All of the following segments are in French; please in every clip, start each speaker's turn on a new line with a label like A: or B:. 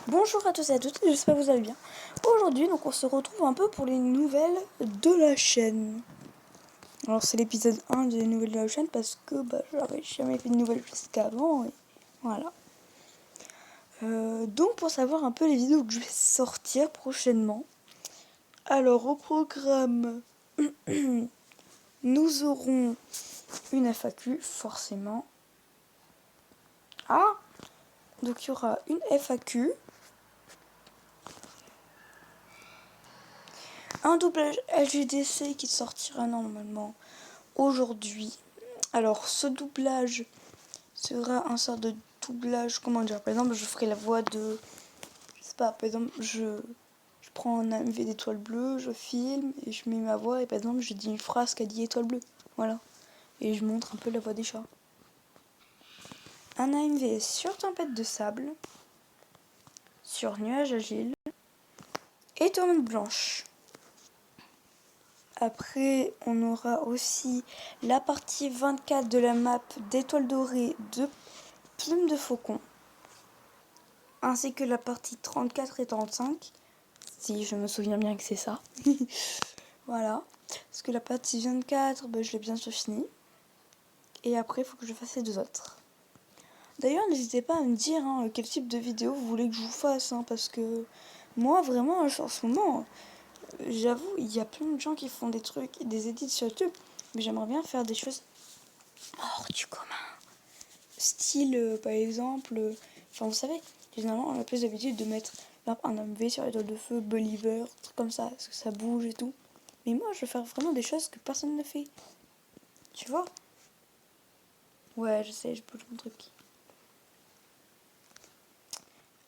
A: Bonjour à tous et à toutes, j'espère que vous allez bien. Aujourd'hui, donc on se retrouve un peu pour les nouvelles de la chaîne. Alors c'est l'épisode 1 des nouvelles de la chaîne parce que j'avais jamais fait de nouvelles jusqu'avant. Et voilà. Donc pour savoir un peu les vidéos que je vais sortir prochainement. Alors au programme, nous aurons une FAQ forcément. Ah, donc il y aura une FAQ. Un doublage LGDC qui sortira normalement aujourd'hui. Alors ce doublage sera un sort de doublage, comment dire, par exemple je ferai la voix de, je sais pas, par exemple je prends un AMV d'étoile bleue, je filme et je mets ma voix et par exemple je dis une phrase qui a dit étoile bleue, voilà. Et je montre un peu la voix des chats. Un AMV sur tempête de sable, sur nuage agile et tourmente blanche. Après, on aura aussi la partie 24 de la map d'étoiles dorées de plumes de faucon, ainsi que la partie 34 et 35, si je me souviens bien que c'est ça. Voilà, parce que la partie 24, je l'ai bientôt fini. Et après, il faut que je fasse les deux autres. D'ailleurs, n'hésitez pas à me dire quel type de vidéo vous voulez que je vous fasse, parce que moi, vraiment, en ce moment... J'avoue, il y a plein de gens qui font des trucs, des edits sur YouTube, mais j'aimerais bien faire des choses hors du commun. Style, par exemple, enfin vous savez, généralement on a plus l'habitude de mettre un AMV sur l'étoile de feu, Believer, trucs comme ça, parce que ça bouge et tout. Mais moi je veux faire vraiment des choses que personne ne fait. Tu vois? Ouais, je sais, je bouge mon truc.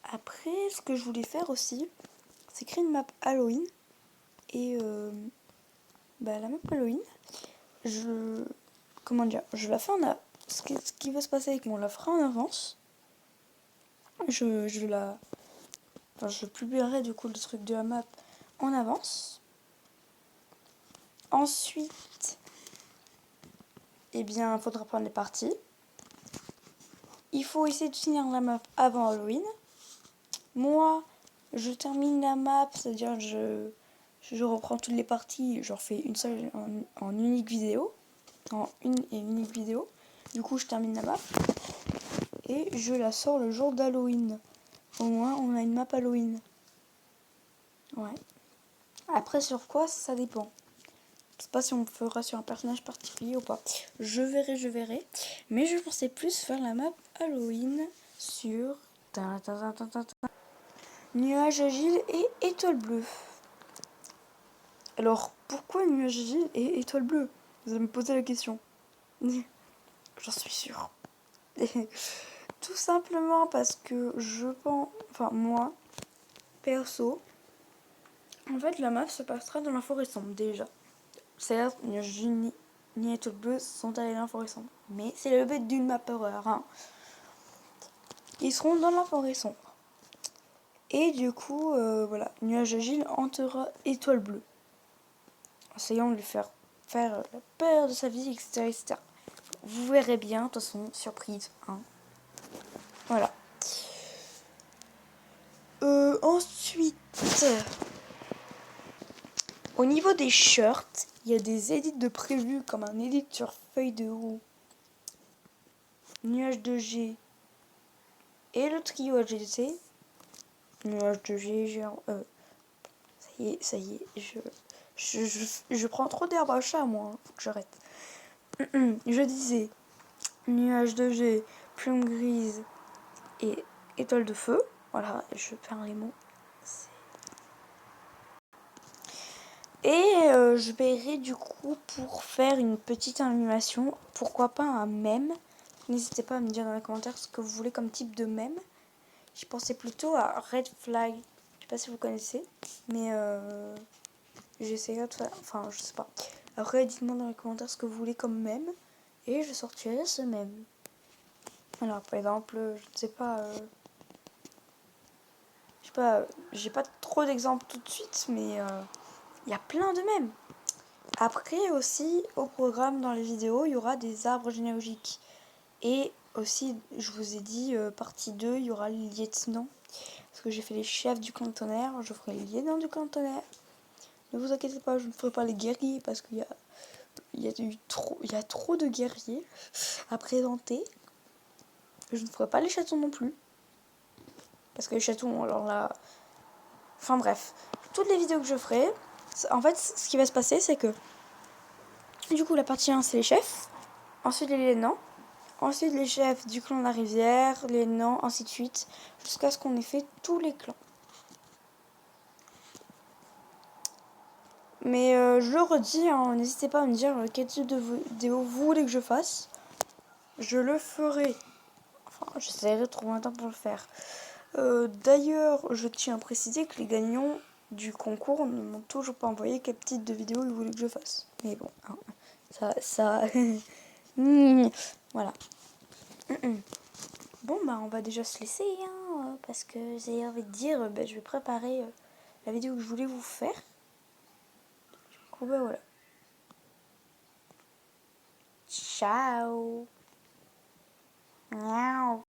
A: Après, ce que je voulais faire aussi, c'est créer une map Halloween. Et la map Halloween, comment dire, je la fais ce qui va se passer avec moi, on la fera en avance. Je publierai du coup le truc de la map en avance. Ensuite, il faudra prendre les parties. Il faut essayer de finir la map avant Halloween. Moi, je termine la map, c'est-à-dire je reprends toutes les parties, je refais une seule en unique vidéo. En une et unique vidéo. Du coup, je termine la map. Et je la sors le jour d'Halloween. Au moins, on a une map Halloween. Ouais. Après, sur quoi, ça dépend. Je sais pas si on me fera sur un personnage particulier ou pas. Je verrai. Mais je pensais plus faire la map Halloween sur Nuage agile et étoile bleue. Alors, pourquoi nuage agile et étoile bleue? Vous allez me poser la question. J'en suis sûre. Tout simplement parce que je pense... Enfin, moi, perso, en fait, la map se passera dans la forêt sombre, déjà. Certes, nuage ni étoile bleue sont allés dans la forêt sombre. Mais c'est le but d'une map horreur, Ils seront dans la forêt sombre. Et du coup, voilà, nuage agile hantera étoile bleue. Essayons de lui faire la peur de sa vie, etc., etc. Vous verrez bien, de toute façon, surprise. Voilà. Ensuite, au niveau des shirts, il y a des edits de prévus, comme un edit sur feuille de roue, nuage de G et le trio AGDC. Nuage de G, ça y est, je prends trop d'herbe à chat, moi, faut que j'arrête. Je disais, nuage de G, plume grise et étoile de feu. Voilà, je perds les mots. Et je paierai du coup pour faire une petite animation, pourquoi pas un mème. N'hésitez pas à me dire dans les commentaires ce que vous voulez comme type de mème. Je pensais plutôt à Red Flag, je sais pas si vous connaissez, mais j'essaierai de faire, enfin je sais pas. Après dites-moi dans les commentaires ce que vous voulez comme mème et je sortirai ce mème. Alors par exemple, je sais pas, j'ai pas trop d'exemples tout de suite, mais il y a plein de mèmes. Après aussi, au programme dans les vidéos, il y aura des arbres généalogiques. Et aussi, je vous ai dit, partie 2, il y aura le lieutenant. parce que j'ai fait les chefs du clan tonnerre. Je ferai les lieutenants du clan tonnerre. Ne vous inquiétez pas, je ne ferai pas les guerriers parce qu'il y a trop de guerriers à présenter. Je ne ferai pas les chatons non plus. Parce que les chatons, alors là... Enfin bref, toutes les vidéos que je ferai, en fait, ce qui va se passer, c'est que... Du coup, la partie 1, c'est les chefs. Ensuite, les lieutenants. Ensuite, les chefs du clan de la rivière, les lieutenants, ainsi de suite. Jusqu'à ce qu'on ait fait tous les clans. Mais je le redis, hein, n'hésitez pas à me dire quel type de vidéo vous voulez que je fasse. Je le ferai. Enfin, j'essaierai de trouver un temps pour le faire. D'ailleurs, je tiens à préciser que les gagnants du concours ne m'ont toujours pas envoyé quel type de vidéo ils voulaient que je fasse. Mais bon, hein, ça... voilà. Bon, bah on va déjà se laisser, hein, parce que j'ai envie de dire, je vais préparer la vidéo que je voulais vous faire. Du coup, bah voilà. Ciao. Miaou.